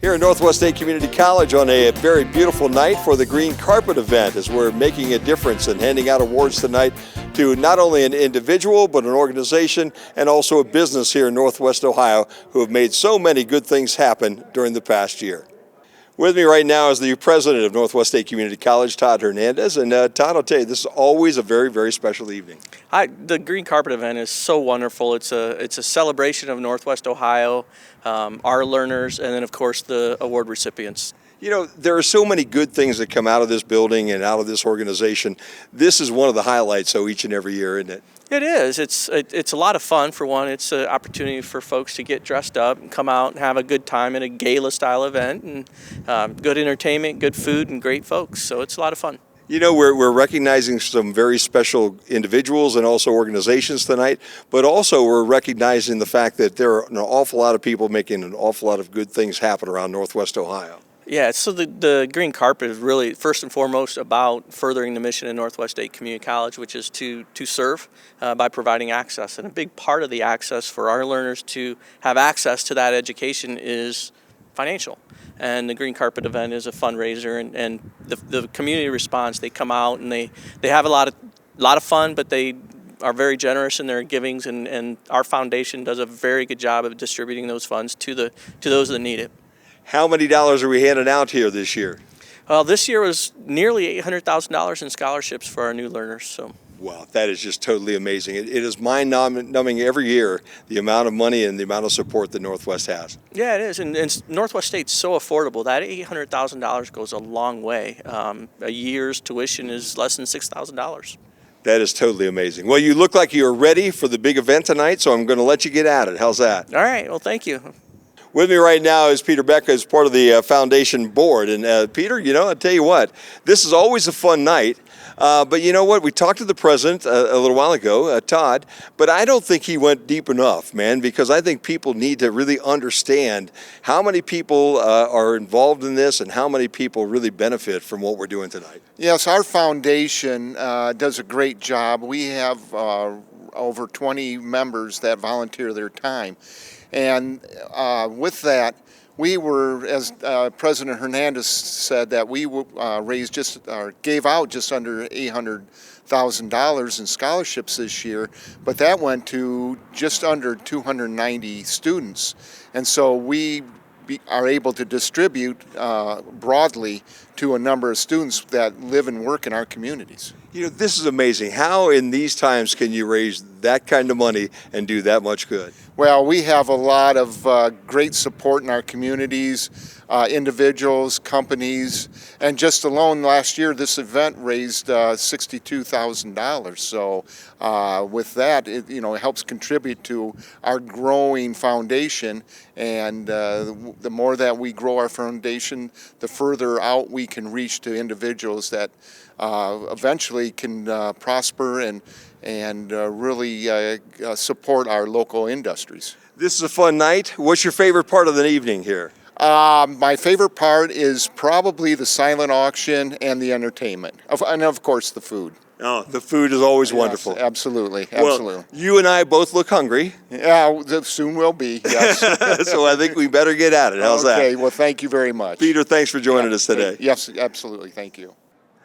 Here at Northwest State Community College on a very beautiful night for the Green Carpet event, as we're making a difference and handing out awards tonight to not only an individual but an organization and also a business here in Northwest Ohio who have made so many good things happen during the past year. With me right now is the president of Northwest State Community College, Todd Hernandez. And Todd, I'll tell you, this is always a very, very special evening. The Green Carpet event is so wonderful. It's a celebration of Northwest Ohio, our learners, and then of course the award recipients. You know, there are so many good things that come out of this building and out of this organization. This is one of the highlights, each and every year, isn't it? It is. It's a lot of fun, for one. It's an opportunity for folks to get dressed up and come out and have a good time at a gala-style event, and good entertainment, good food, and great folks. So it's a lot of fun. You know, we're recognizing some very special individuals and also organizations tonight, but also we're recognizing the fact that there are an awful lot of people making an awful lot of good things happen around Northwest Ohio. Yeah, so the Green Carpet is really first and foremost about furthering the mission of Northwest State Community College, which is to serve by providing access. And a big part of the access for our learners to have access to that education is financial. And the Green Carpet event is a fundraiser, and the community response. They come out and they have a lot of fun, but they are very generous in their givings, and our foundation does a very good job of distributing those funds to those that need it. How many dollars are we handing out here this year? Well, this year was nearly $800,000 in scholarships for our new learners. So. Wow, that is just totally amazing. It is mind-numbing every year, the amount of money and the amount of support that Northwest has. Yeah, it is, and Northwest State's so affordable. That $800,000 goes a long way. A year's tuition is less than $6,000. That is totally amazing. Well, you look like you're ready for the big event tonight, so I'm going to let you get at it. How's that? All right, well, thank you. With me right now is Peter Becca, as part of the foundation board. And Peter, you know, I'll tell you what, this is always a fun night. But you know what, we talked to the president a little while ago, Todd, but I don't think he went deep enough, man, because I think people need to really understand how many people are involved in this and how many people really benefit from what we're doing tonight. Yes, our foundation does a great job. We have over 20 members that volunteer their time. And with that, we were, as President Hernandez said, that we gave out just under $800,000 in scholarships this year, but that went to just under 290 students. And so we are able to distribute broadly to a number of students that live and work in our communities. You know, this is amazing. How in these times can you raise that kind of money and do that much good? Well, we have a lot of great support in our communities, individuals, companies, and just alone last year, this event raised $62,000. So with that, it helps contribute to our growing foundation. And the more that we grow our foundation, the further out we can reach to individuals that eventually can prosper and really support our local industries. This is a fun night. What's your favorite part of the evening here? My favorite part is probably the silent auction and the entertainment, and of course the food. Oh, the food is always wonderful. Yes, absolutely. Well, you and I both look hungry. Yeah, soon will be, yes. So I think we better get at it. How's that? Okay, well, thank you very much. Peter, thanks for joining us today. Yes, absolutely. Thank you.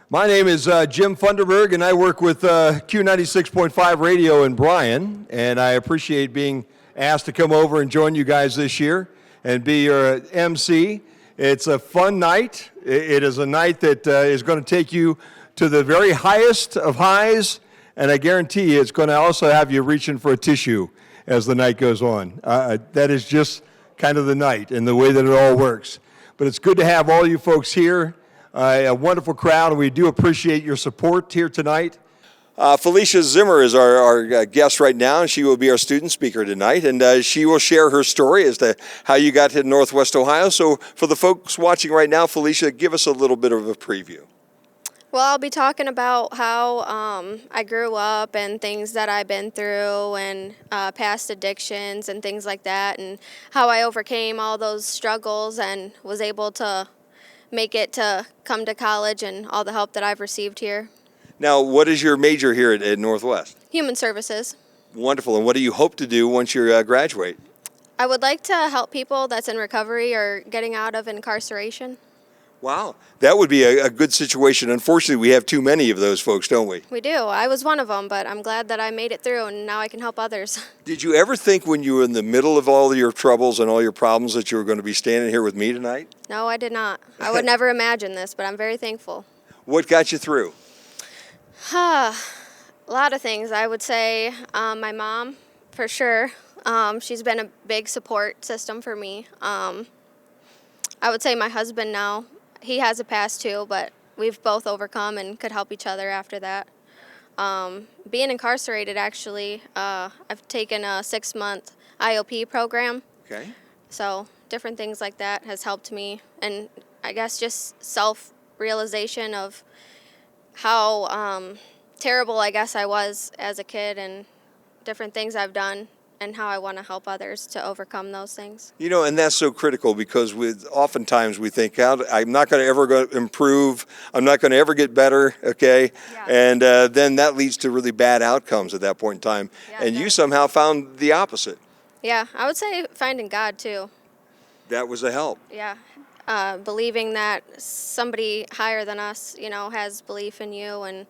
My name is Jim Funderburg, and I work with Q96.5 Radio in Bryan, and I appreciate being asked to come over and join you guys this year and be your MC. It's a fun night. It is a night that is going to take you to the very highest of highs, and I guarantee you it's going to also have you reaching for a tissue as the night goes on. That is just kind of the night and the way that it all works. But it's good to have all you folks here. A wonderful crowd, and we do appreciate your support here tonight. Felicia Zimmer is our guest right now, and she will be our student speaker tonight, and she will share her story as to how you got to Northwest Ohio. So for the folks watching right now, Felicia, give us a little bit of a preview. Well, I'll be talking about how I grew up and things that I've been through and past addictions and things like that, and how I overcame all those struggles and was able to make it to come to college and all the help that I've received here. Now, what is your major here at Northwest? Human Services. Wonderful. And what do you hope to do once you graduate? I would like to help people that's in recovery or getting out of incarceration. Wow, that would be a good situation. Unfortunately, we have too many of those folks, don't we? We do. I was one of them, but I'm glad that I made it through and now I can help others. Did you ever think when you were in the middle of all your troubles and all your problems that you were going to be standing here with me tonight? No, I did not. I would never imagine this, but I'm very thankful. What got you through? A lot of things. I would say my mom, for sure. She's been a big support system for me. I would say my husband now. He has a past too, but we've both overcome and could help each other after that. Being incarcerated, actually, I've taken a 6-month IOP program. Okay. So different things like that has helped me. And I guess just self-realization of how terrible I guess I was as a kid and different things I've done and how I want to help others to overcome those things. You know, and that's so critical because oftentimes we think, I'm not going to ever go improve. I'm not going to ever get better, okay? Yeah. And then that leads to really bad outcomes at that point in time. Yeah, And it you does. somehow found the opposite. Yeah, I would say finding God too. That was a help. Yeah. Believing that somebody higher than us, has belief in you and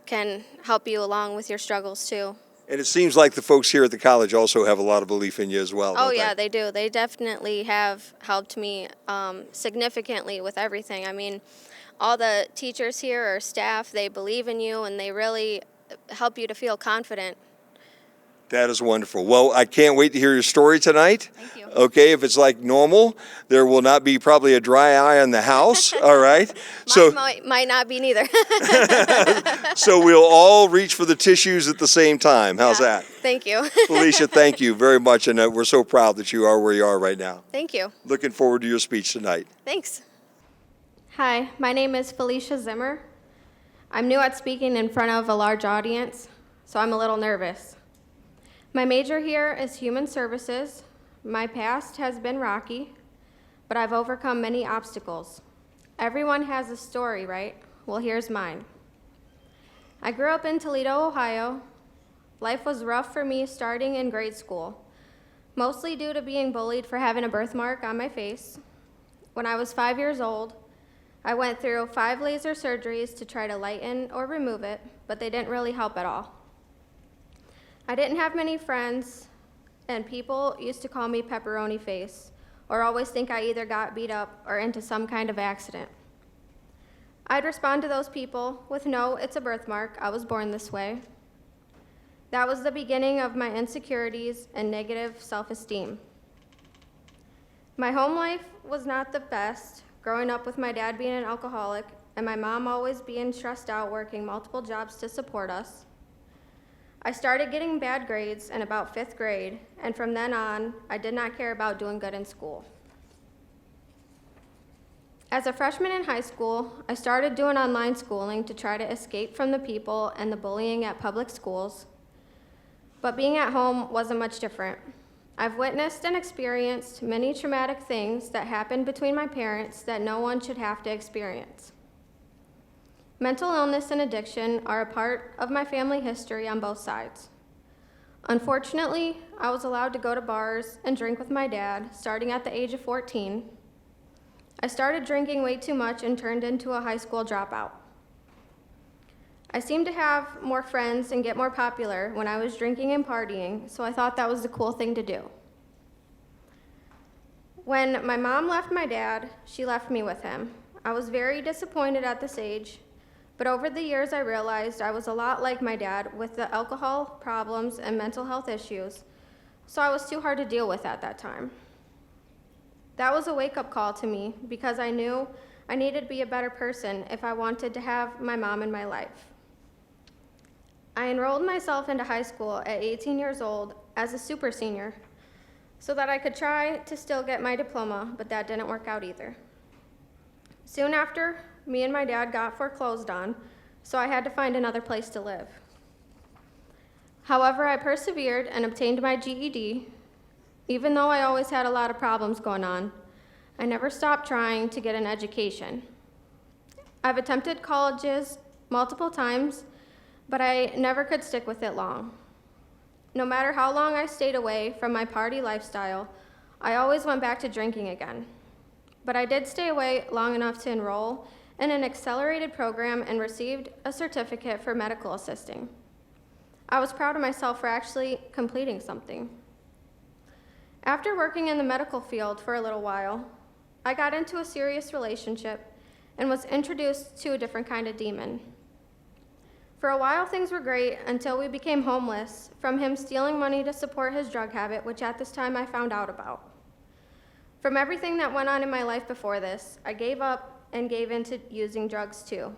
can help you along with your struggles too. And it seems like the folks here at the college also have a lot of belief in you as well. Oh, don't yeah, they do. They definitely have helped me significantly with everything. I mean, all the teachers here or staff, they believe in you and they really help you to feel confident. That is wonderful. Well, I can't wait to hear your story tonight. Thank you. Okay, if it's like normal, there will not be probably a dry eye in the house, all right? Mine might not be neither. So we'll all reach for the tissues at the same time. How's Yeah. that? Thank you. Felicia, thank you very much, and we're so proud that you are where you are right now. Thank you. Looking forward to your speech tonight. Thanks. Hi, my name is Felicia Zimmer. I'm new at speaking in front of a large audience, so I'm a little nervous. My major here is human services. My past has been rocky, but I've overcome many obstacles. Everyone has a story, right? Well, here's mine. I grew up in Toledo, Ohio. Life was rough for me starting in grade school, mostly due to being bullied for having a birthmark on my face. When I was 5 years old, I went through 5 laser surgeries to try to lighten or remove it, but they didn't really help at all. I didn't have many friends, and people used to call me pepperoni face, or always think I either got beat up or into some kind of accident. I'd respond to those people with, no, it's a birthmark, I was born this way. That was the beginning of my insecurities and negative self-esteem. My home life was not the best, growing up with my dad being an alcoholic and my mom always being stressed out working multiple jobs to support us. I started getting bad grades in about 5th grade, and from then on, I did not care about doing good in school. As a freshman in high school, I started doing online schooling to try to escape from the people and the bullying at public schools, but being at home wasn't much different. I've witnessed and experienced many traumatic things that happened between my parents that no one should have to experience. Mental illness and addiction are a part of my family history on both sides. Unfortunately, I was allowed to go to bars and drink with my dad starting at the age of 14. I started drinking way too much and turned into a high school dropout. I seemed to have more friends and get more popular when I was drinking and partying, so I thought that was the cool thing to do. When my mom left my dad, she left me with him. I was very disappointed at this age, but over the years I realized I was a lot like my dad with the alcohol problems and mental health issues, so I was too hard to deal with at that time. That was a wake-up call to me because I knew I needed to be a better person if I wanted to have my mom in my life. I enrolled myself into high school at 18 years old as a super senior so that I could try to still get my diploma, but that didn't work out either. Soon after, me and my dad got foreclosed on, so I had to find another place to live. However, I persevered and obtained my GED. Even though I always had a lot of problems going on, I never stopped trying to get an education. I've attempted colleges multiple times, but I never could stick with it long. No matter how long I stayed away from my party lifestyle, I always went back to drinking again. But I did stay away long enough to enroll in an accelerated program and received a certificate for medical assisting. I was proud of myself for actually completing something. After working in the medical field for a little while, I got into a serious relationship and was introduced to a different kind of demon. For a while, things were great until we became homeless from him stealing money to support his drug habit, which at this time I found out about. From everything that went on in my life before this, I gave up and gave into using drugs too.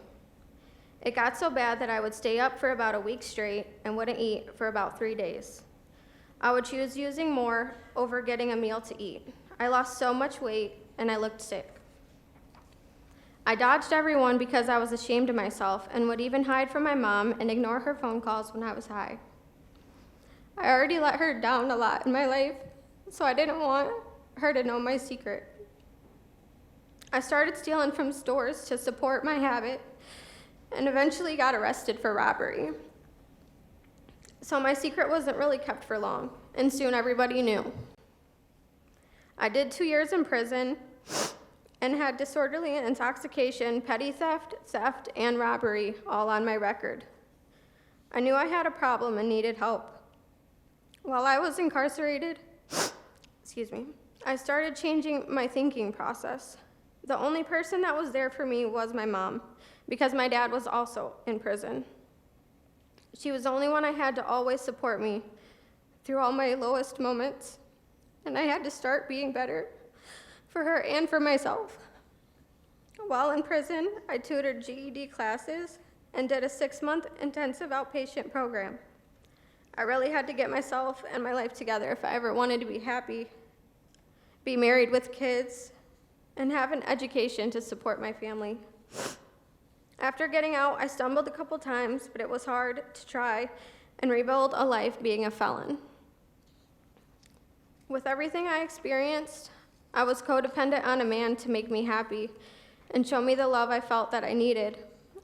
It got so bad that I would stay up for about a week straight and wouldn't eat for about 3 days. I would choose using more over getting a meal to eat. I lost so much weight and I looked sick. I dodged everyone because I was ashamed of myself and would even hide from my mom and ignore her phone calls when I was high. I already let her down a lot in my life, so I didn't want her to know my secret. I started stealing from stores to support my habit and eventually got arrested for robbery. So my secret wasn't really kept for long, and soon everybody knew. I did 2 years in prison and had disorderly intoxication, petty theft, and robbery all on my record. I knew I had a problem and needed help. While I was incarcerated, I started changing my thinking process. The only person that was there for me was my mom, because my dad was also in prison. She was the only one I had to always support me through all my lowest moments, and I had to start being better for her and for myself. While in prison, I tutored GED classes and did a 6-month intensive outpatient program. I really had to get myself and my life together if I ever wanted to be happy, be married with kids, and have an education to support my family. After getting out, I stumbled a couple times, but it was hard to try and rebuild a life being a felon. With everything I experienced, I was codependent on a man to make me happy and show me the love I felt that I needed,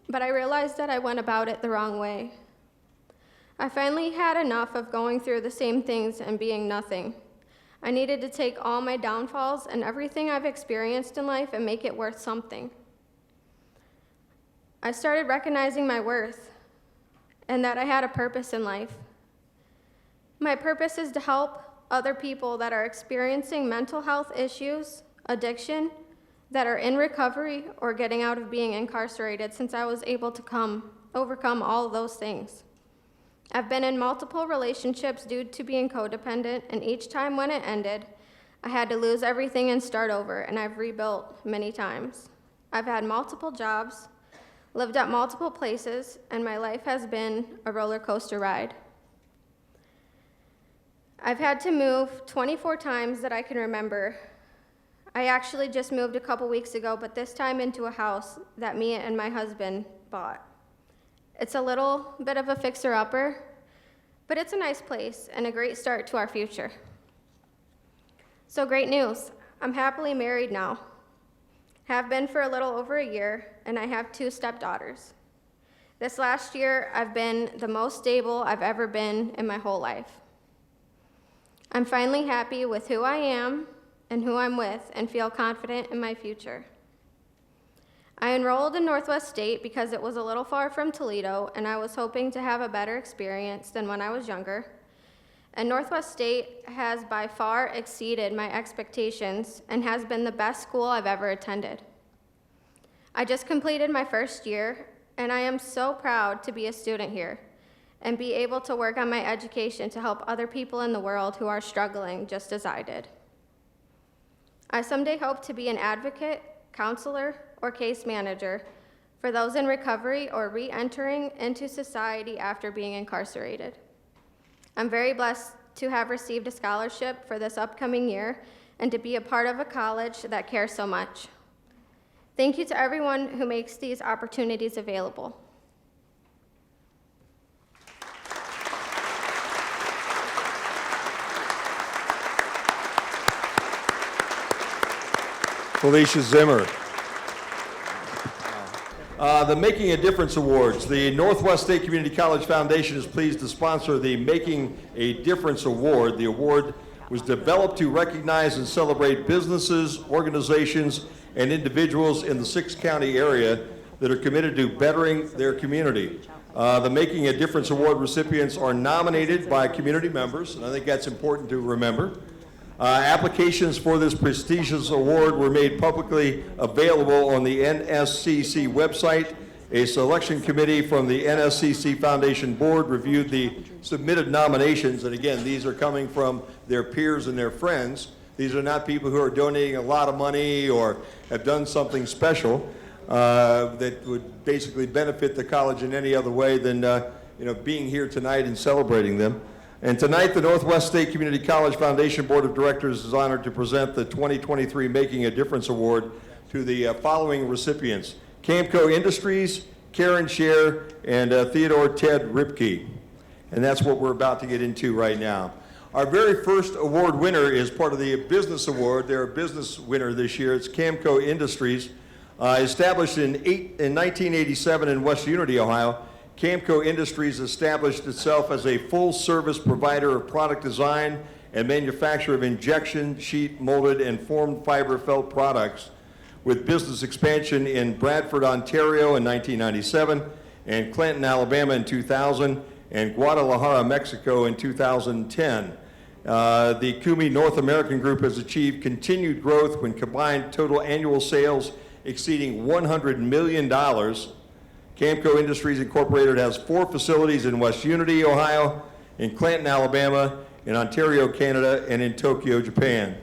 but I realized that I went about it the wrong way. I finally had enough of going through the same things and being nothing. I needed to take all my downfalls and everything I've experienced in life and make it worth something. I started recognizing my worth and that I had a purpose in life. My purpose is to help other people that are experiencing mental health issues, addiction, that are in recovery or getting out of being incarcerated, since I was able to overcome all of those things. I've been in multiple relationships due to being codependent, and each time when it ended, I had to lose everything and start over, and I've rebuilt many times. I've had multiple jobs, lived at multiple places, and my life has been a roller coaster ride. I've had to move 24 times that I can remember. I actually just moved a couple weeks ago, but this time into a house that me and my husband bought. It's a little bit of a fixer-upper, but it's a nice place and a great start to our future. So great news, I'm happily married now. Have been for a little over a year, and I have 2 stepdaughters. This last year, I've been the most stable I've ever been in my whole life. I'm finally happy with who I am and who I'm with and feel confident in my future. I enrolled in Northwest State because it was a little far from Toledo, and I was hoping to have a better experience than when I was younger. And Northwest State has by far exceeded my expectations and has been the best school I've ever attended. I just completed my first year, and I am so proud to be a student here and be able to work on my education to help other people in the world who are struggling just as I did. I someday hope to be an advocate, counselor, or case manager for those in recovery or re-entering into society after being incarcerated. I'm very blessed to have received a scholarship for this upcoming year and to be a part of a college that cares so much. Thank you to everyone who makes these opportunities available. Felicia Zimmer. The Making a Difference Awards. The Northwest State Community College Foundation is pleased to sponsor the Making a Difference Award. The award was developed to recognize and celebrate businesses, organizations, and individuals in the six-county area that are committed to bettering their community. The Making a Difference Award recipients are nominated by community members, and I think that's important to remember. Applications for this prestigious award were made publicly available on the NSCC website. A selection committee from the NSCC Foundation Board reviewed the submitted nominations, and again, these are coming from their peers and their friends. These are not people who are donating a lot of money or have done something special that would basically benefit the college in any other way than being here tonight and celebrating them. And tonight, the Northwest State Community College Foundation Board of Directors is honored to present the 2023 Making a Difference Award to the following recipients: Camco Industries, Karen Scher, and Theodore Ted Ripke. And that's what we're about to get into right now. Our very first award winner is part of the Business Award. They're a business winner this year. It's Camco Industries. Established in 1987 in West Unity, Ohio, Camco Industries established itself as a full-service provider of product design and manufacture of injection, sheet, molded, and formed fiber felt products, with business expansion in Bradford, Ontario in 1997, and Clinton, Alabama in 2000, and Guadalajara, Mexico in 2010. The CUMI North American Group has achieved continued growth when combined total annual sales exceeding $100 million. Camco Industries Incorporated has 4 facilities in West Unity, Ohio, in Clinton, Alabama, in Ontario, Canada, and in Tokyo, Japan.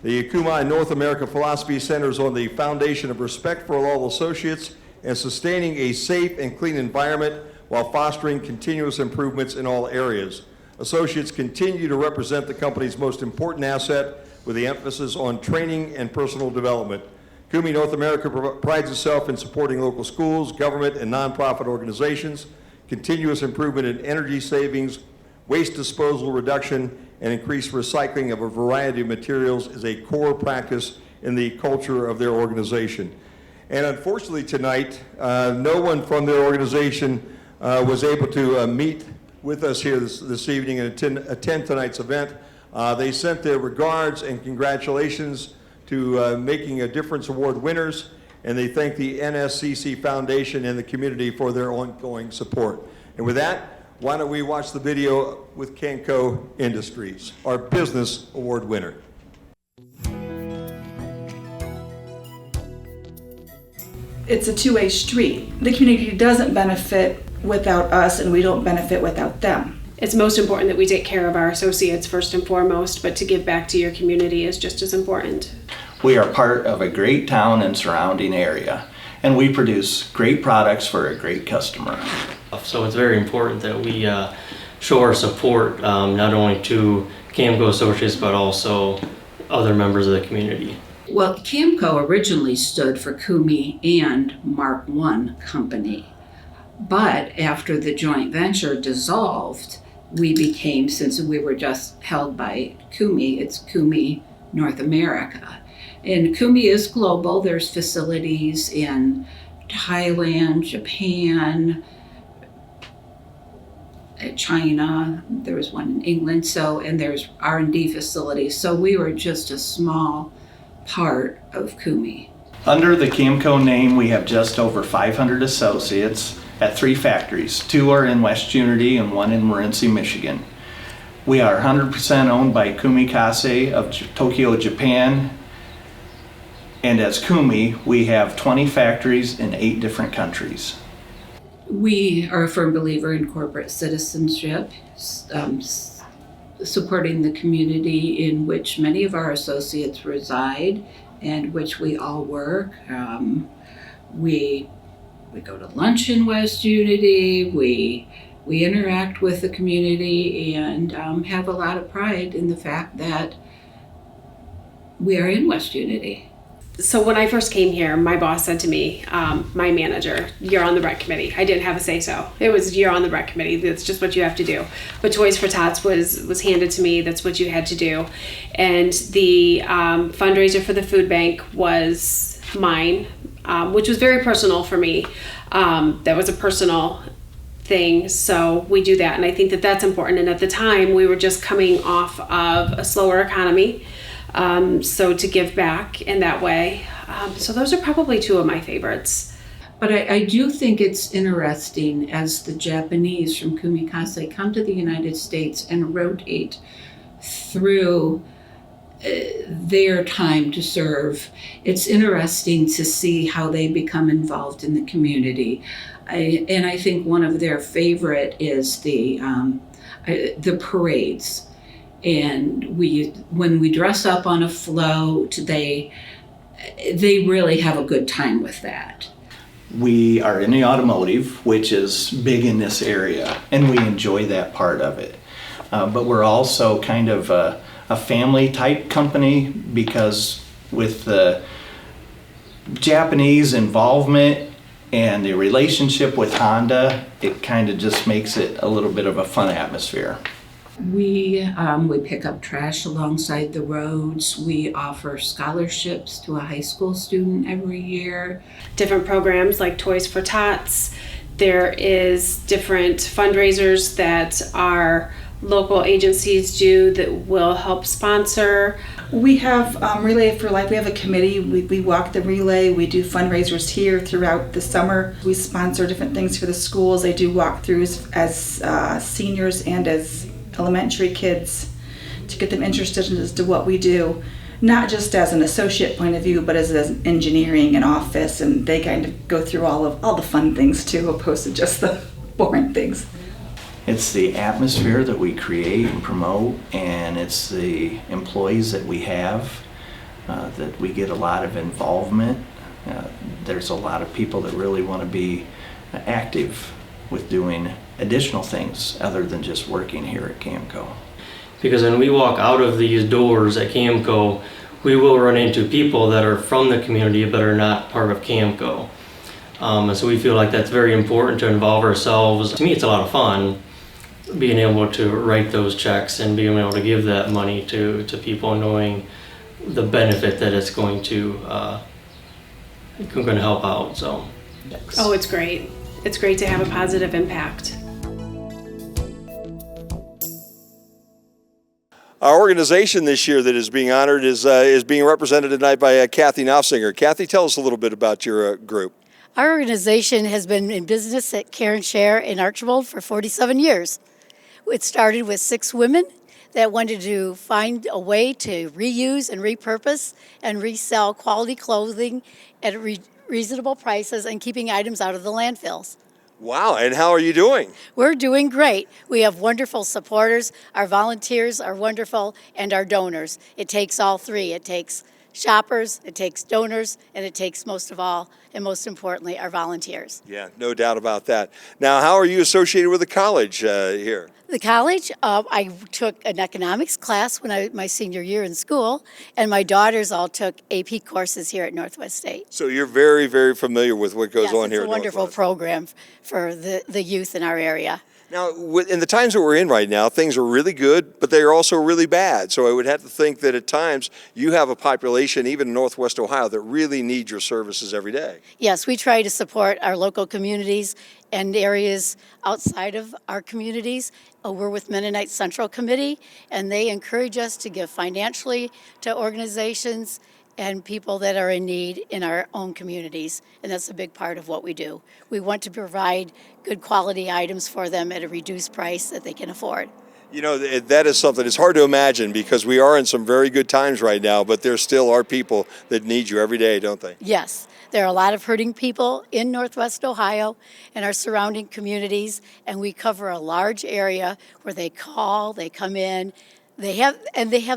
The CUMI North America philosophy centers on the foundation of respect for all associates and sustaining a safe and clean environment while fostering continuous improvements in all areas. Associates continue to represent the company's most important asset with the emphasis on training and personal development. CUMI North America prides itself in supporting local schools, government, and nonprofit organizations. Continuous improvement in energy savings, waste disposal reduction, and increased recycling of a variety of materials is a core practice in the culture of their organization. And unfortunately tonight, no one from their organization was able to meet with us here this evening and attend tonight's event. They sent their regards and congratulations to Making a Difference Award winners, and they thank the NSCC Foundation and the community for their ongoing support. And with that, why don't we watch the video with Camco Industries, our Business Award winner. It's a two-way street. The community doesn't benefit without us, and we don't benefit without them. It's most important that we take care of our associates first and foremost, but to give back to your community is just as important. We are part of a great town and surrounding area, and we produce great products for a great customer. So it's very important that we show our support not only to Camco Associates but also other members of the community. Well, Camco originally stood for CUMI and Mark I Company, but after the joint venture dissolved, we became, since we were just held by CUMI, it's CUMI North America. And CUMI is global. There's facilities in Thailand, Japan, China. There was one in England. And there's R&D facilities. So we were just a small part of CUMI. Under the Camco name, we have just over 500 associates at 3 factories. 2 are in West Unity and 1 in Morenci, Michigan. We are 100% owned by Kumi Kase of Tokyo, Japan. And as CUMI, we have 20 factories in 8 different countries. We are a firm believer in corporate citizenship, supporting the community in which many of our associates reside and which we all work. We go to lunch in West Unity, we interact with the community, and have a lot of pride in the fact that we are in West Unity. So when I first came here, my boss said to me, my manager, "You're on the rec committee." I didn't have a say-so. It was, "You're on the rec committee. That's just what you have to do." But Toys for Tots was handed to me. That's what you had to do. And the fundraiser for the food bank was mine. which was very personal for me. That was a personal thing, so we do that, and I think that that's important. And at the time, we were just coming off of a slower economy, so to give back in that way. So those are probably two of my favorites. But I do think it's interesting as the Japanese from Kumikase come to the United States and rotate through their time to serve. It's interesting to see how they become involved in the community. And I think one of their favorite is the parades. And when we dress up on a float, they really have a good time with that. We are in the automotive, which is big in this area, and we enjoy that part of it. But we're also kind of a family type company, because with the Japanese involvement and the relationship with Honda, it kind of just makes it a little bit of a fun atmosphere. We pick up trash alongside the roads. We offer scholarships to a high school student every year. Different programs like Toys for Tots. There is different fundraisers that our local agencies do that will help sponsor. We have Relay for Life. We have a committee. We walk the relay. We do fundraisers here throughout the summer. We sponsor different things for the schools. They do walkthroughs as seniors and as elementary kids to get them interested as to what we do, not just as an associate point of view, but as engineering and office, and they kind of go through all the fun things too, opposed to just the boring things. It's the atmosphere that we create and promote, and it's the employees that we have that we get a lot of involvement. There's a lot of people that really want to be active with doing additional things other than just working here at Camco. Because when we walk out of these doors at Camco, we will run into people that are from the community but are not part of Camco. And so we feel like that's very important to involve ourselves. To me, it's a lot of fun being able to write those checks and being able to give that money to people, knowing the benefit that it's going to help out. So. Oh, it's great. It's great to have a positive impact. Our organization this year that is being honored is being represented tonight by Kathy Knopfsinger. Kathy, tell us a little bit about your group. Our organization has been in business at Care and Share in Archibald for 47 years. It started with 6 women that wanted to find a way to reuse and repurpose and resell quality clothing at reasonable prices and keeping items out of the landfills. Wow, and how are you doing? We're doing great. We have wonderful supporters. Our volunteers are wonderful, and our donors. It takes all three. It takes shoppers, it takes donors, and it takes most of all, and most importantly, our volunteers. Yeah, no doubt about that. Now, how are you associated with the college here? The college, I took an economics class my senior year in school, and my daughters all took AP courses here at Northwest State. So you're very, very familiar with what goes on here at It's a wonderful Northwest. program for the youth in our area. Now, in the times that we're in right now, things are really good, but they are also really bad. So I would have to think that at times you have a population, even in Northwest Ohio, that really need your services every day. Yes, we try to support our local communities and areas outside of our communities. We're with Mennonite Central Committee, and they encourage us to give financially to organizations and people that are in need in our own communities, and that's a big part of what we do. We want to provide good quality items for them at a reduced price that they can afford. You know, that is something, it's hard to imagine because we are in some very good times right now, but there still are people that need you every day, don't they? Yes, there are a lot of hurting people in Northwest Ohio and our surrounding communities, and we cover a large area where they call, they come in, they have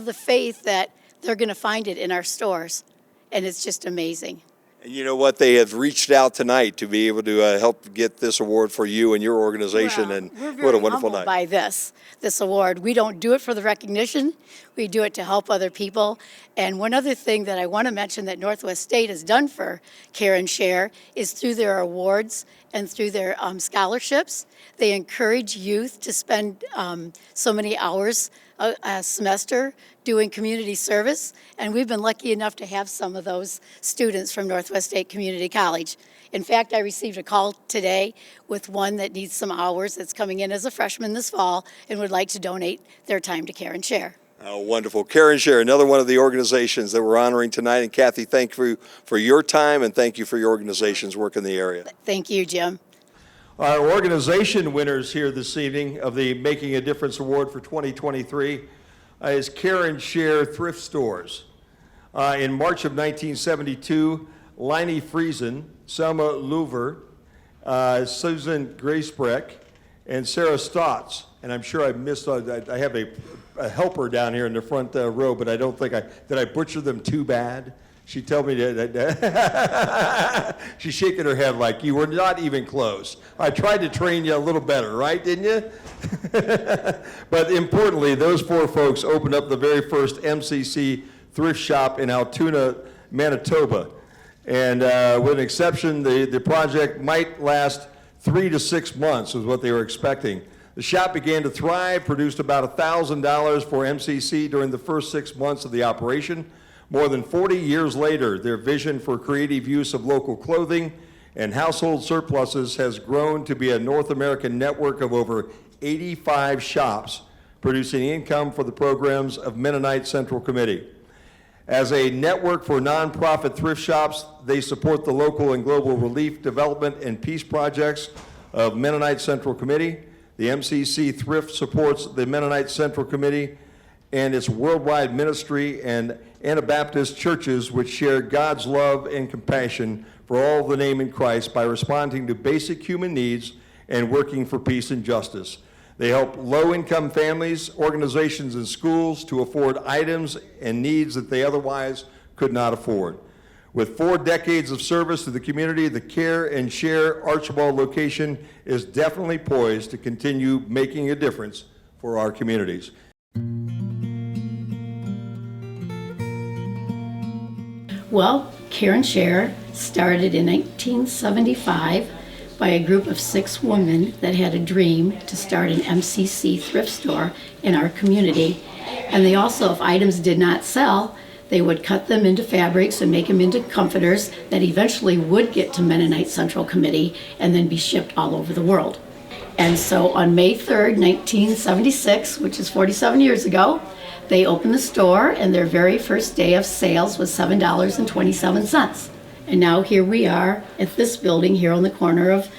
the faith that they're going to find it in our stores, and it's just amazing. And you know what? They have reached out tonight to be able to help get this award for you and your organization, Well, and we're what a very wonderful humbled night. by this award. We don't do it for the recognition. We do it to help other people. And one other thing that I want to mention that Northwest State has done for Care and Share is through their awards and through their scholarships. They encourage youth to spend so many hours a semester doing community service, and we've been lucky enough to have some of those students from Northwest State Community College. In fact, I received a call today with one that needs some hours that's coming in as a freshman this fall and would like to donate their time to Care and Share. Oh, wonderful. Care and Share, another one of the organizations that we're honoring tonight. And Kathy, thank you for your time, and thank you for your organization's work in the area. Thank you, Jim. Our organization winners here this evening of the Making a Difference Award for 2023 is Care and Share Thrift Stores. In March of 1972, Liney Friesen, Selma Louver, Susan Gracebreck, and Sarah Stotts. And I'm sure I missed, I have a helper down here in the front row, but I don't think did I butcher them too bad? She told me that she's shaking her head like you were not even close. I tried to train you a little better, right, didn't you? But importantly, those four folks opened up the very first MCC thrift shop in Altoona, Manitoba. And with an exception, the project might last 3 to 6 months was what they were expecting. The shop began to thrive, produced about $1,000 for MCC during the first 6 months of the operation. More than 40 years later, their vision for creative use of local clothing and household surpluses has grown to be a North American network of over 85 shops, producing income for the programs of Mennonite Central Committee. As a network for nonprofit thrift shops, they support the local and global relief, development, and peace projects of Mennonite Central Committee. The MCC Thrift supports the Mennonite Central Committee and its worldwide ministry and Anabaptist churches which share God's love and compassion for all of the name in Christ by responding to basic human needs and working for peace and justice. They help low-income families, organizations, and schools to afford items and needs that they otherwise could not afford. With 4 decades of service to the community, the Care and Share Archibald location is definitely poised to continue making a difference for our communities. Well, Care and Share started in 1975 by a group of 6 women that had a dream to start an MCC thrift store in our community. And they also, if items did not sell, they would cut them into fabrics and make them into comforters that eventually would get to Mennonite Central Committee and then be shipped all over the world. And so on May 3rd, 1976, which is 47 years ago, they opened the store, and their very first day of sales was $7.27. And now here we are at this building here on the corner of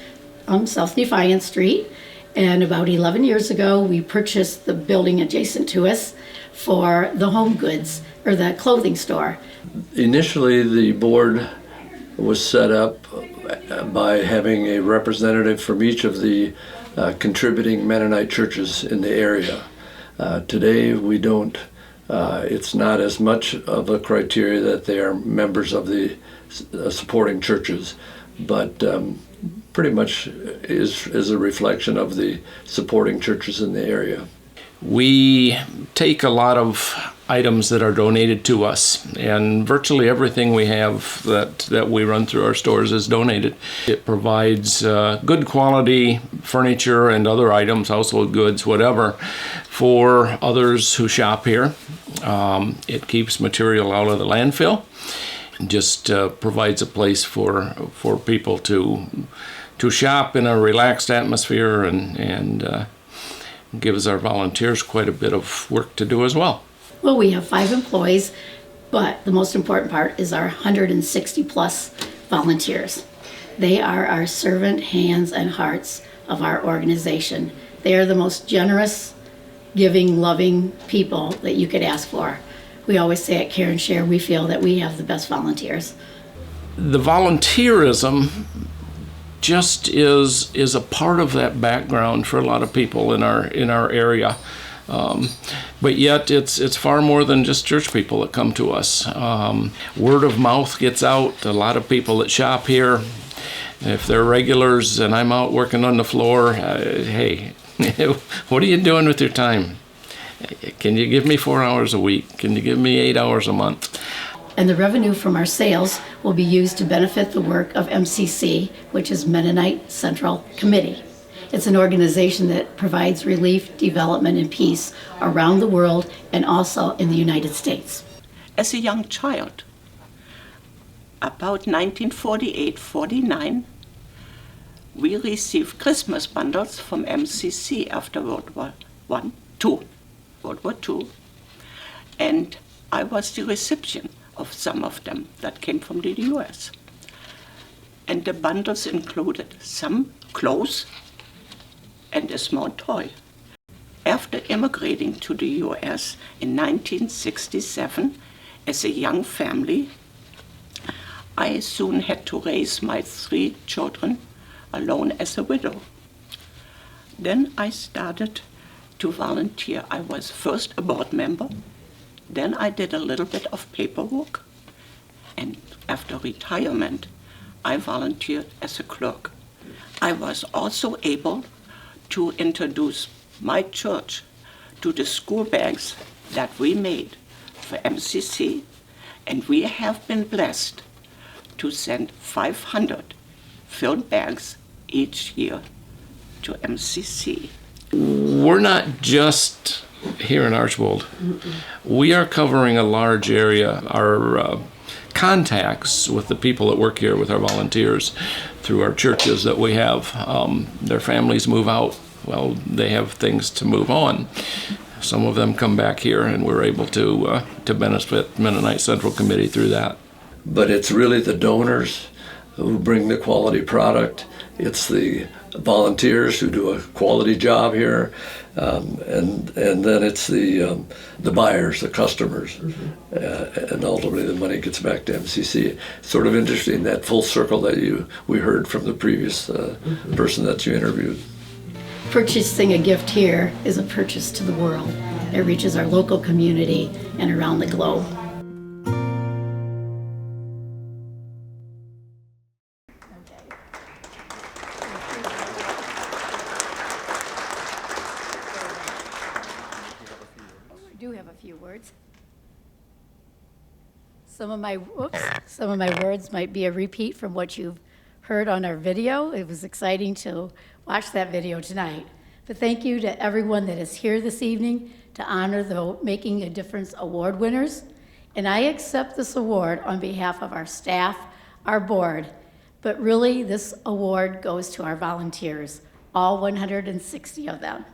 South Defiance Street. And about 11 years ago, we purchased the building adjacent to us for the home goods, or the clothing store. Initially, the board was set up by having a representative from each of the contributing Mennonite churches in the area. Today, we don't, it's not as much of a criteria that they are members of the supporting churches, but pretty much is a reflection of the supporting churches in the area. We take a lot of items that are donated to us, and virtually everything we have that we run through our stores is donated. It provides good quality furniture and other items, household goods, whatever, for others who shop here. It keeps material out of the landfill, and just provides a place for people to shop in a relaxed atmosphere, and gives our volunteers quite a bit of work to do as well. Well, we have 5 employees, but the most important part is our 160 plus volunteers. They are our servant hands and hearts of our organization. They are the most generous, giving, loving people that you could ask for. We always say at Care and Share, we feel that we have the best volunteers. The volunteerism just is a part of that background for a lot of people in our area. But yet it's far more than just church people that come to us. Word of mouth gets out. A lot of people that shop here, if they're regulars and I'm out working on the floor, hey, what are you doing with your time? Can you give me 4 hours a week? Can you give me 8 hours a month? And the revenue from our sales will be used to benefit the work of MCC, which is Mennonite Central Committee. It's an organization that provides relief, development, and peace around the world and also in the United States. As a young child, about 1948-49, we received Christmas bundles from MCC after World War II. And I was the recipient of some of them that came from the US. And the bundles included some clothes and a small toy. After immigrating to the US in 1967 as a young family, I soon had to raise my 3 children alone as a widow. Then I started to volunteer. I was first a board member, then I did a little bit of paperwork, and after retirement, I volunteered as a clerk. I was also able to introduce my church to the school bags that we made for MCC, and we have been blessed to send 500 filled bags each year to MCC. We're not just here in Archbold. We are covering a large area. Our contacts with the people that work here, with our volunteers, through our churches that we have, their families move out. Well, they have things to move on. Some of them come back here, and we're able to benefit Mennonite Central Committee through that. But it's really the donors who bring the quality product. It's the volunteers who do a quality job here, and then it's the buyers, the customers, and ultimately the money gets back to MCC. Sort of interesting, that full circle that we heard from the previous person that you interviewed. Purchasing a gift here is a purchase to the world. It reaches our local community and around the globe. I do have a few words. Some of my words might be a repeat from what you've heard on our video. It was exciting to watch that video tonight. But thank you to everyone that is here this evening to honor the Making a Difference Award winners. And I accept this award on behalf of our staff, our board, but really this award goes to our volunteers, all 160 of them.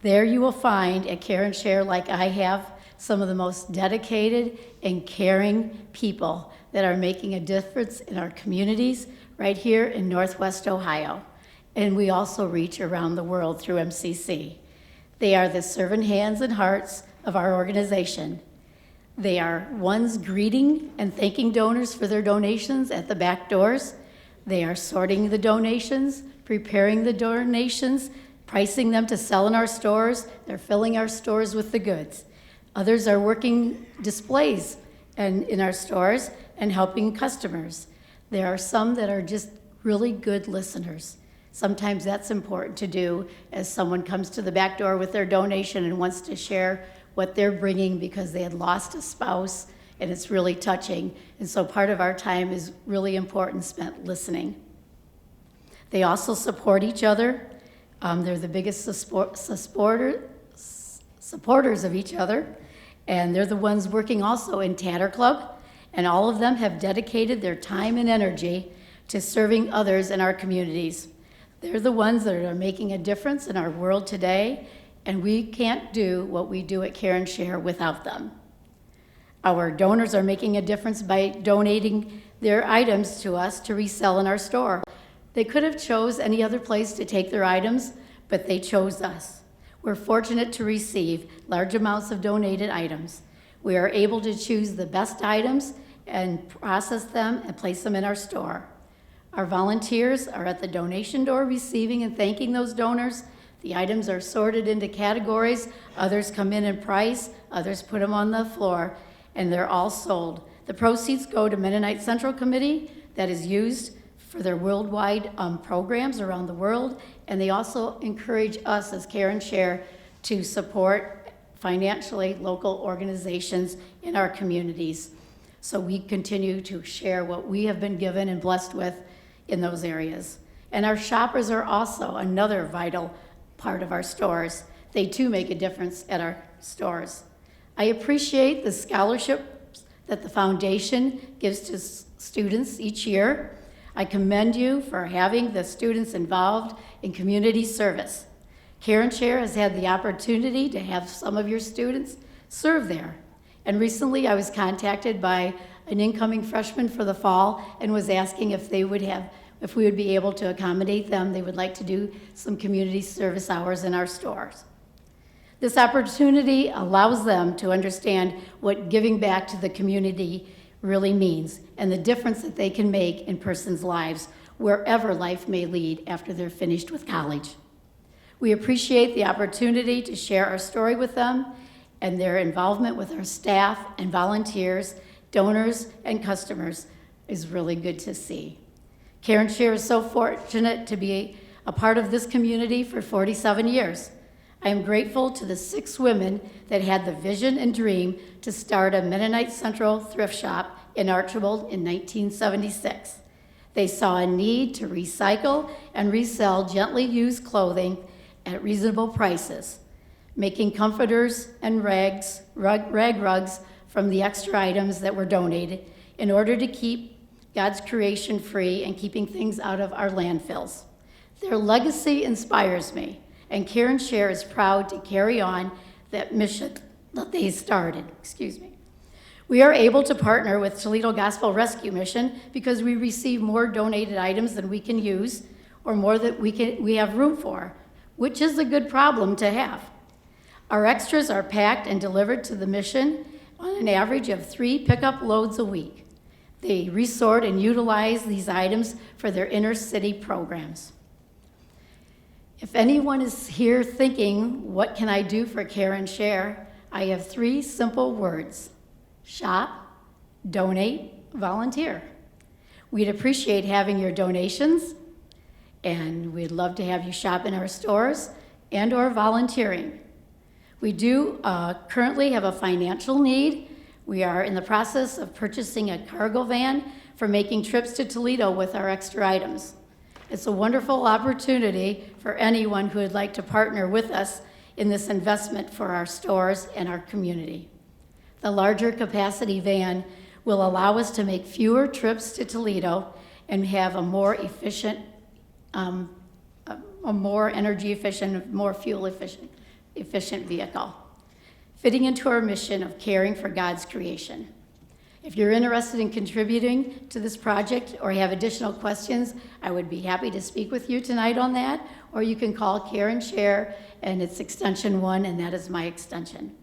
There you will find at Care and Share, like I have, some of the most dedicated and caring people that are making a difference in our communities right here in Northwest Ohio. And we also reach around the world through MCC. They are the servant hands and hearts of our organization. They are ones greeting and thanking donors for their donations at the back doors. They are sorting the donations, preparing the donations, pricing them to sell in our stores. They're filling our stores with the goods. Others are working displays and in our stores and helping customers. There are some that are just really good listeners. Sometimes that's important to do as someone comes to the back door with their donation and wants to share what they're bringing because they had lost a spouse, and it's really touching. And so part of our time is really important spent listening. They also support each other. They're the biggest supporters of each other, and they're the ones working also in Tanner Club, and all of them have dedicated their time and energy to serving others in our communities. They're the ones that are making a difference in our world today, and we can't do what we do at Care and Share without them. Our donors are making a difference by donating their items to us to resell in our store. They could have chose any other place to take their items, but they chose us. We're fortunate to receive large amounts of donated items. We are able to choose the best items and process them and place them in our store. Our volunteers are at the donation door receiving and thanking those donors. The items are sorted into categories. Others come in and price, others put them on the floor, and they're all sold. The proceeds go to Mennonite Central Committee that is used for their worldwide programs around the world, and they also encourage us as Care and Share to support financially local organizations in our communities. So we continue to share what we have been given and blessed with in those areas. And our shoppers are also another vital part of our stores. They too make a difference at our stores. I appreciate the scholarships that the foundation gives to students each year. I commend you for having the students involved in community service. Care and Share has had the opportunity to have some of your students serve there. And recently I was contacted by an incoming freshman for the fall and was asking if we would be able to accommodate them. They would like to do some community service hours in our stores. This opportunity allows them to understand what giving back to the community really means and the difference that they can make in persons' lives wherever life may lead after they're finished with college. We appreciate the opportunity to share our story with them, and their involvement with our staff and volunteers, donors, and customers is really good to see. Care and Share is so fortunate to be a part of this community for 47 years. I am grateful to the 6 women that had the vision and dream to start a Mennonite Central thrift shop in Archibald in 1976. They saw a need to recycle and resell gently used clothing at reasonable prices, making comforters and rag rugs from the extra items that were donated in order to keep God's creation free and keeping things out of our landfills. Their legacy inspires me, and Care and Share is proud to carry on that mission that they started. We are able to partner with Toledo Gospel Rescue Mission because we receive more donated items than we can use or more that we have room for, which is a good problem to have. Our extras are packed and delivered to the mission on an average of 3 pickup loads a week. They resort and utilize these items for their inner city programs. If anyone is here thinking, what can I do for Care and Share? I have 3 simple words: shop, donate, volunteer. We'd appreciate having your donations, and we'd love to have you shop in our stores and or volunteering. We do currently have a financial need. We are in the process of purchasing a cargo van for making trips to Toledo with our extra items. It's a wonderful opportunity for anyone who would like to partner with us in this investment for our stores and our community. The larger capacity van will allow us to make fewer trips to Toledo and have a more efficient, a more energy efficient, more fuel efficient vehicle, fitting into our mission of caring for God's creation. If you're interested in contributing to this project or have additional questions, I would be happy to speak with you tonight on that, or you can call Care and Share, and it's extension 1, and that is my extension.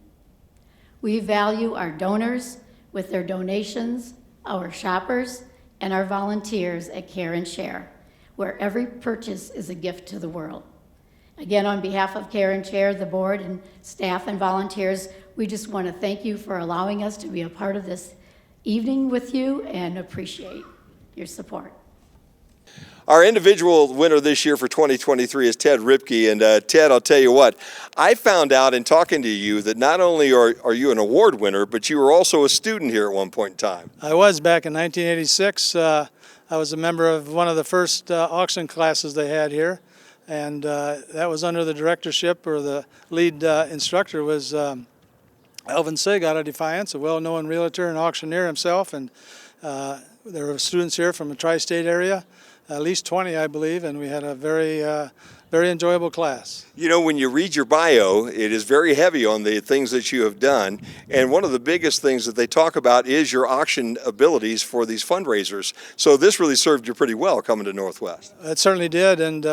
We value our donors with their donations, our shoppers, and our volunteers at Care and Share, where every purchase is a gift to the world. Again, on behalf of Care and Share, the board and staff and volunteers, we just want to thank you for allowing us to be a part of this evening with you and appreciate your support. Our individual winner this year for 2023 is Ted Ripke. And Ted, I'll tell you what, I found out in talking to you that not only are you an award winner, but you were also a student here at one point in time. I was back in 1986. I was a member of one of the first auction classes they had here. And that was under the directorship, or the lead instructor was Alvin Sig out of Defiance, a well-known realtor and auctioneer himself. And there were students here from the tri-state area, at least 20, I believe, and we had a very enjoyable class. You know, when you read your bio, it is very heavy on the things that you have done. And one of the biggest things that they talk about is your auction abilities for these fundraisers. So this really served you pretty well coming to Northwest. It certainly did. And,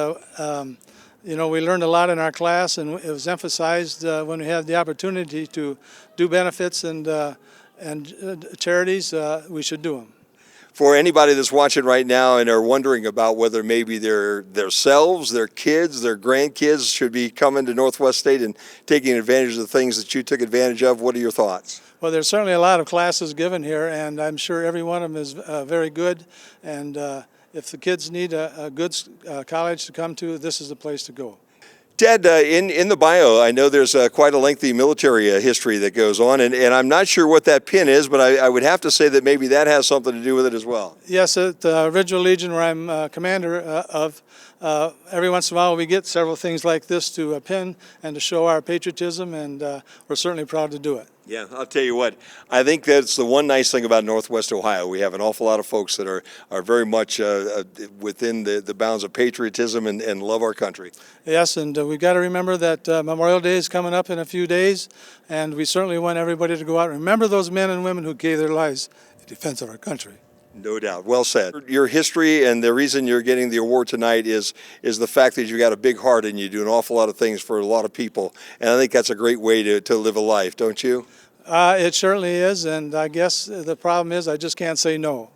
you know, we learned a lot in our class, and it was emphasized when we had the opportunity to do benefits and charities, we should do them. For anybody that's watching right now and are wondering about whether maybe themselves, their kids, their grandkids should be coming to Northwest State and taking advantage of the things that you took advantage of, what are your thoughts? Well, there's certainly a lot of classes given here, and I'm sure every one of them is very good. And if the kids need a good college to come to, this is the place to go. Ted, in the bio, I know there's quite a lengthy military history that goes on, and I'm not sure what that pin is, but I would have to say that maybe that has something to do with it as well. Yes, at the Original Legion, where I'm commander of, every once in a while we get several things like this to pin and to show our patriotism, and we're certainly proud to do it. Yeah, I'll tell you what, I think that's the one nice thing about Northwest Ohio. We have an awful lot of folks that are very much within the bounds of patriotism and love our country. Yes, and we've got to remember that Memorial Day is coming up in a few days, and we certainly want everybody to go out and remember those men and women who gave their lives in defense of our country. No doubt. Well said. Your history and the reason you're getting the award tonight is the fact that you've got a big heart and you do an awful lot of things for a lot of people. And I think that's a great way to live a life, don't you? It certainly is, and I guess the problem is I just can't say no.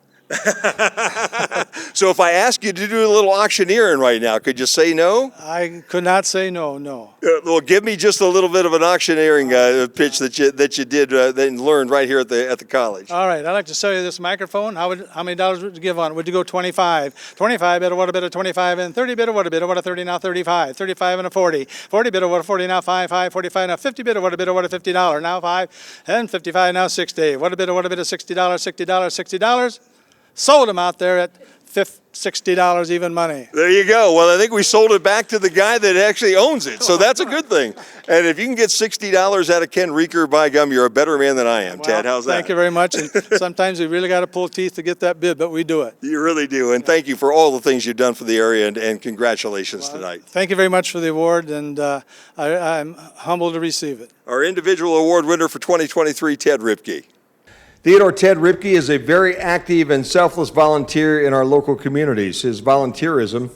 So if I ask you to do a little auctioneering right now, could you say no? I could not say no. Well, give me just a little bit of an auctioneering pitch that you did then learned right here at the college. All right, I'd like to sell you this microphone. How many dollars would you give on it? Would you go 25? 25 bid, what a bid of 25, and 30 bid, what a bid, what a 30 now 35, 35 and a 40, 40 bid, what a 40 now 5, 45 now 50 bid, what a bid, what a $50 now 5, and 55 now 60. What a bid of $60, $60. Sold them out there at $60 even money. There you go. Well, I think we sold it back to the guy that actually owns it, so that's a good thing. And if you can get $60 out of Ken Reeker, by gum, you're a better man than I am, Ted. How's that? Thank you very much. And sometimes we really got to pull teeth to get that bid, but we do it. You really do. And thank you for all the things you've done for the area, and congratulations tonight. Thank you very much for the award, and I'm humbled to receive it. Our individual award winner for 2023, Ted Ripke. Theodore Ted Ripke is a very active and selfless volunteer in our local communities. His volunteerism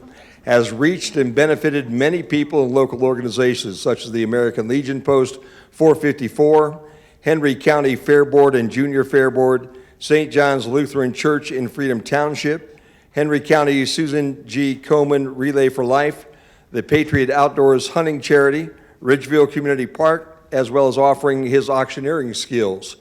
has reached and benefited many people in local organizations such as the American Legion Post 454, Henry County Fair Board and Junior Fair Board, St. John's Lutheran Church in Freedom Township, Henry County Susan G. Komen Relay for Life, the Patriot Outdoors Hunting Charity, Ridgeville Community Park, as well as offering his auctioneering skills.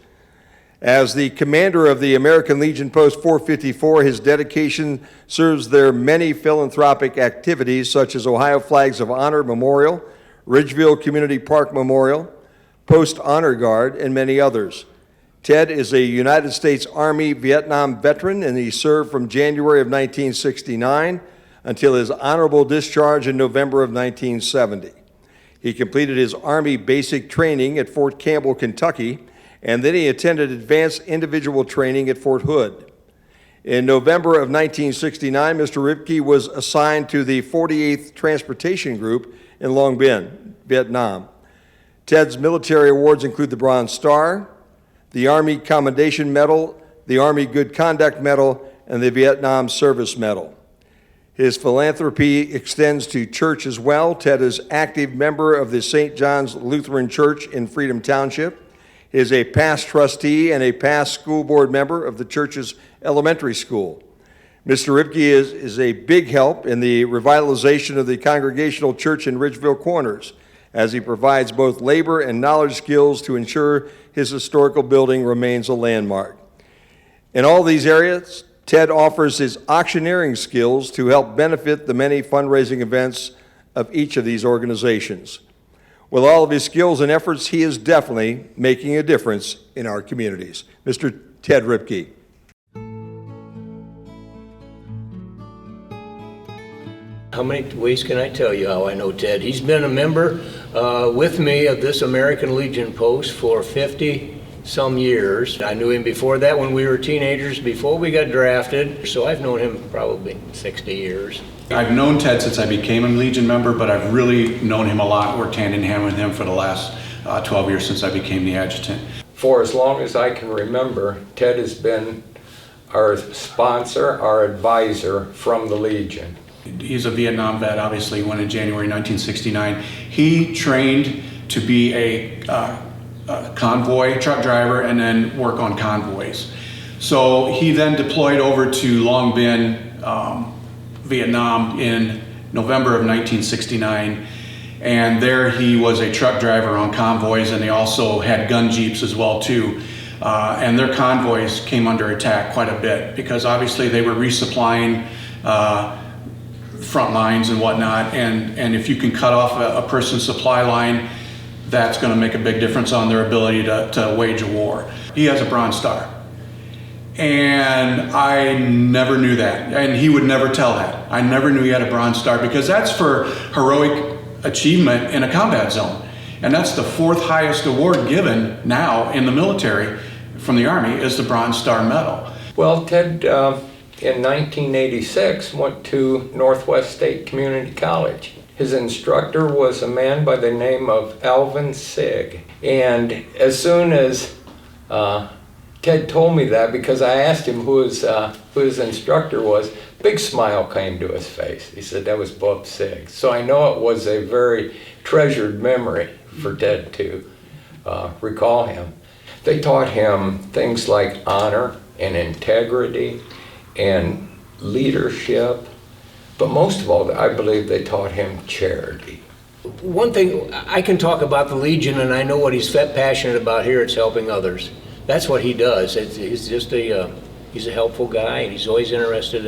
As the commander of the American Legion Post 454, his dedication serves their many philanthropic activities such as Ohio Flags of Honor Memorial, Ridgeville Community Park Memorial, Post Honor Guard, and many others. Ted is a United States Army Vietnam veteran, and he served from January of 1969 until his honorable discharge in November of 1970. He completed his Army basic training at Fort Campbell, Kentucky, and then he attended advanced individual training at Fort Hood. In November of 1969, Mr. Ripke was assigned to the 48th Transportation Group in Long Binh, Vietnam. Ted's military awards include the Bronze Star, the Army Commendation Medal, the Army Good Conduct Medal, and the Vietnam Service Medal. His philanthropy extends to church as well. Ted is an active member of the St. John's Lutheran Church in Freedom Township. He is a past trustee and a past school board member of the church's elementary school. Mr. Ripke is a big help in the revitalization of the Congregational Church in Ridgeville Corners, as he provides both labor and knowledge skills to ensure his historical building remains a landmark. In all these areas, Ted offers his auctioneering skills to help benefit the many fundraising events of each of these organizations. With all of his skills and efforts, he is definitely making a difference in our communities. Mr. Ted Ripke. How many ways can I tell you how I know Ted? He's been a member with me of this American Legion Post for 50-some years. I knew him before that when we were teenagers, before we got drafted, so I've known him probably 60 years. I've known Ted since I became a Legion member, but I've really known him a lot, worked hand in hand with him for the last 12 years since I became the adjutant. For as long as I can remember, Ted has been our sponsor, our advisor from the Legion. He's a Vietnam vet, obviously, went in January 1969. He trained to be a convoy truck driver and then work on convoys. So he then deployed over to Long Binh, Vietnam in November of 1969, and there he was a truck driver on convoys, and they also had gun jeeps as well too. And their convoys came under attack quite a bit because obviously they were resupplying front lines and whatnot, and if you can cut off a person's supply line, that's going to make a big difference on their ability to wage a war. He has a Bronze Star. And I never knew that, and he would never tell that. I never knew he had a Bronze Star, because that's for heroic achievement in a combat zone. And that's the 4th highest award given now in the military from the Army, is the Bronze Star Medal. Well, Ted, in 1986, went to Northwest State Community College. His instructor was a man by the name of Alvin Sigg. And as soon as Ted told me that, because I asked him who his instructor was, big smile came to his face. He said that was Bob Sigg. So I know it was a very treasured memory for Ted to recall him. They taught him things like honor and integrity and leadership, but most of all, I believe they taught him charity. One thing, I can talk about the Legion, and I know what he's passionate about here, it's helping others. That's what he does. He's just he's a helpful guy, and he's always interested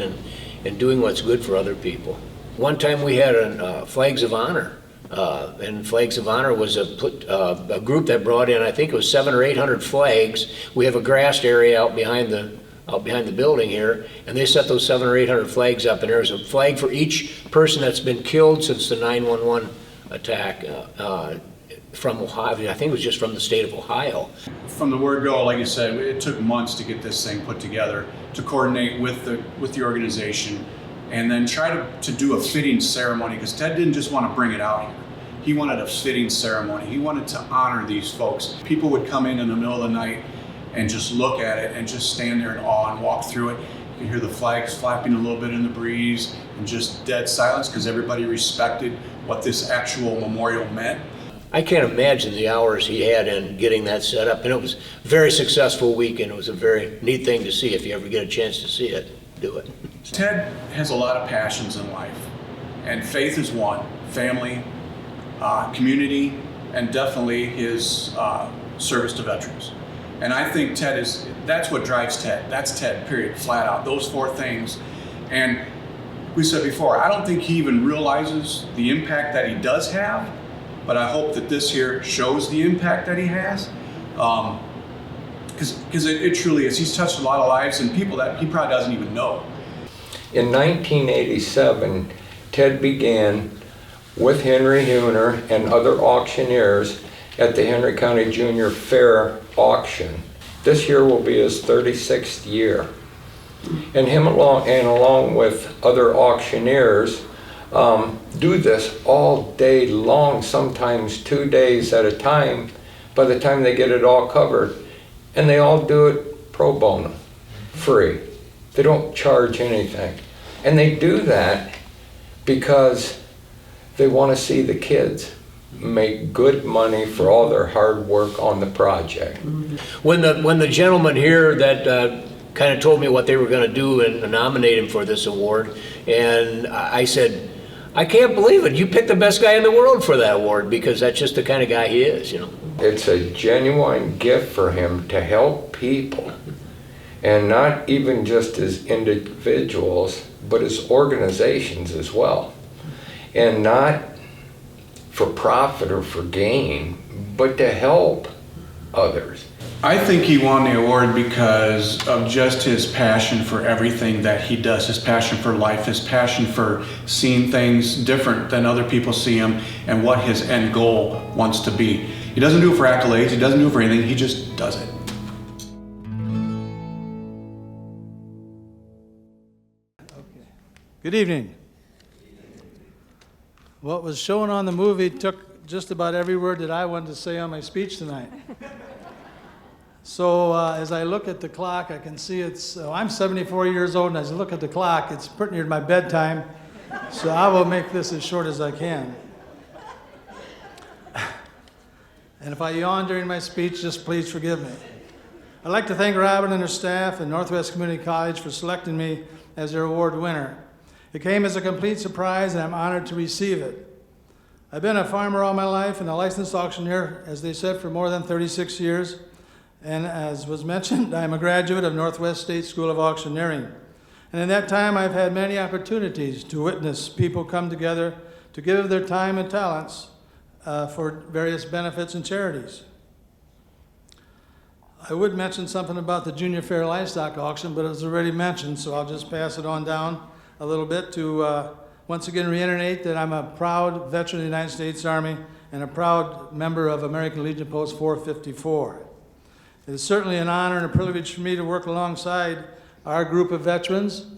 in doing what's good for other people. One time we had a Flags of Honor, and Flags of Honor was a group that brought in, I think it was 700 or 800 flags. We have a grassed area out behind the building here, and they set those 700 or 800 flags up, and there's a flag for each person that's been killed since the 9/11 attack from Ohio. I think it was just from the state of Ohio. From the word go, like you said, it took months to get this thing put together, to coordinate with the organization, and then try to do a fitting ceremony, because Ted didn't just want to bring it out here. He wanted a fitting ceremony. He wanted to honor these folks. People would come in the middle of the night and just look at it and just stand there in awe and walk through it. You can hear the flags flapping a little bit in the breeze, and just dead silence, because everybody respected what this actual memorial meant. I can't imagine the hours he had in getting that set up, and it was a very successful weekend. It was a very neat thing to see. If you ever get a chance to see it, do it. Ted has a lot of passions in life, and faith is one. Family, community, and definitely his service to veterans. And I think that's what drives Ted. That's Ted, period, flat out. Those 4 things. And we said before, I don't think he even realizes the impact that he does have, but I hope that this here shows the impact that he has. Because it truly is. He's touched a lot of lives and people that he probably doesn't even know. In 1987, Ted began with Henry Huner and other auctioneers at the Henry County Junior Fair auction. This year will be his 36th year. And him along with other auctioneers do this all day long, sometimes 2 days at a time, by the time they get it all covered. And they all do it pro bono, free. They don't charge anything. And they do that because they want to see the kids make good money for all their hard work on the project. When the gentleman here that kind of told me what they were going to do and nominate him for this award, and I said, I can't believe it. You picked the best guy in the world for that award, because that's just the kind of guy he is, you know. It's a genuine gift for him to help people, and not even just as individuals, but as organizations as well. And not for profit or for gain, but to help others. I think he won the award because of just his passion for everything that he does, his passion for life, his passion for seeing things different than other people see them, and what his end goal wants to be. He doesn't do it for accolades, he doesn't do it for anything, he just does it. Good evening. What was shown on the movie took just about every word that I wanted to say on my speech tonight. So as I look at the clock, I can see I'm 74 years old, and as I look at the clock, it's pretty near my bedtime, so I will make this as short as I can. And if I yawn during my speech, just please forgive me. I'd like to thank Robin and her staff and Northwest Community College for selecting me as their award winner. It came as a complete surprise, and I'm honored to receive it. I've been a farmer all my life and a licensed auctioneer, as they said, for more than 36 years. And as was mentioned, I'm a graduate of Northwest State School of Auctioneering. And in that time, I've had many opportunities to witness people come together to give their time and talents for various benefits and charities. I would mention something about the Junior Fair Livestock Auction, but it was already mentioned, so I'll just pass it on down a little bit to once again reiterate that I'm a proud veteran of the United States Army and a proud member of American Legion Post 454. It is certainly an honor and a privilege for me to work alongside our group of veterans,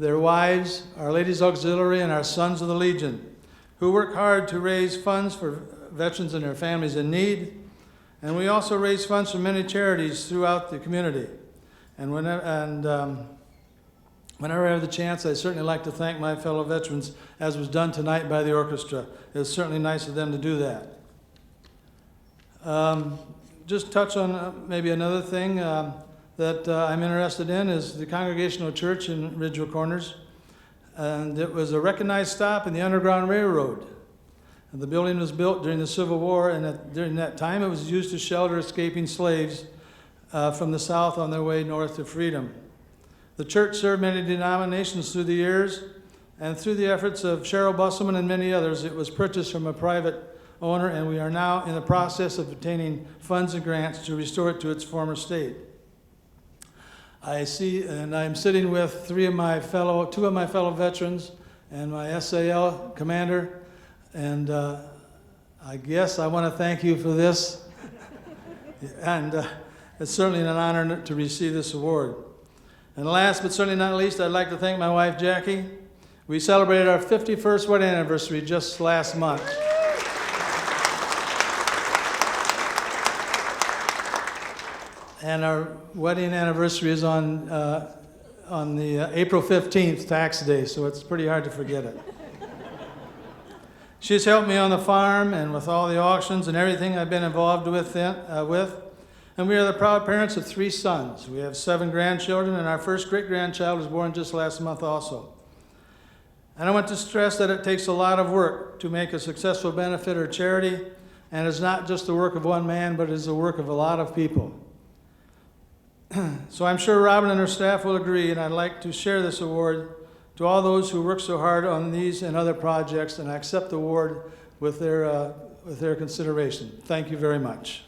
their wives, our Ladies Auxiliary, and our Sons of the Legion, who work hard to raise funds for veterans and their families in need. And we also raise funds for many charities throughout the community. And whenever I have the chance, I certainly like to thank my fellow veterans, as was done tonight by the orchestra. It's certainly nice of them to do that. Just touch on maybe another thing that I'm interested in is the Congregational Church in Ridgeville Corners. And it was a recognized stop in the Underground Railroad. And the building was built during the Civil War, and during that time it was used to shelter escaping slaves from the South on their way north to freedom. The church served many denominations through the years, and through the efforts of Cheryl Busselman and many others, it was purchased from a private owner, and we are now in the process of obtaining funds and grants to restore it to its former state. I see, and I'm sitting with two of my fellow veterans and my SAL commander, and I guess I want to thank you for this. And it's certainly an honor to receive this award. And last but certainly not least, I'd like to thank my wife, Jackie. We celebrated our 51st wedding anniversary just last month. And our wedding anniversary is on the April 15th, tax day, so it's pretty hard to forget it. She's helped me on the farm and with all the auctions and everything I've been involved with. And we are the proud parents of 3 sons. We have 7 grandchildren, and our first great-grandchild was born just last month also. And I want to stress that it takes a lot of work to make a successful benefit or charity, and it's not just the work of one man, but it is the work of a lot of people. So I'm sure Robin and her staff will agree, and I'd like to share this award to all those who work so hard on these and other projects, and I accept the award with their consideration. Thank you very much.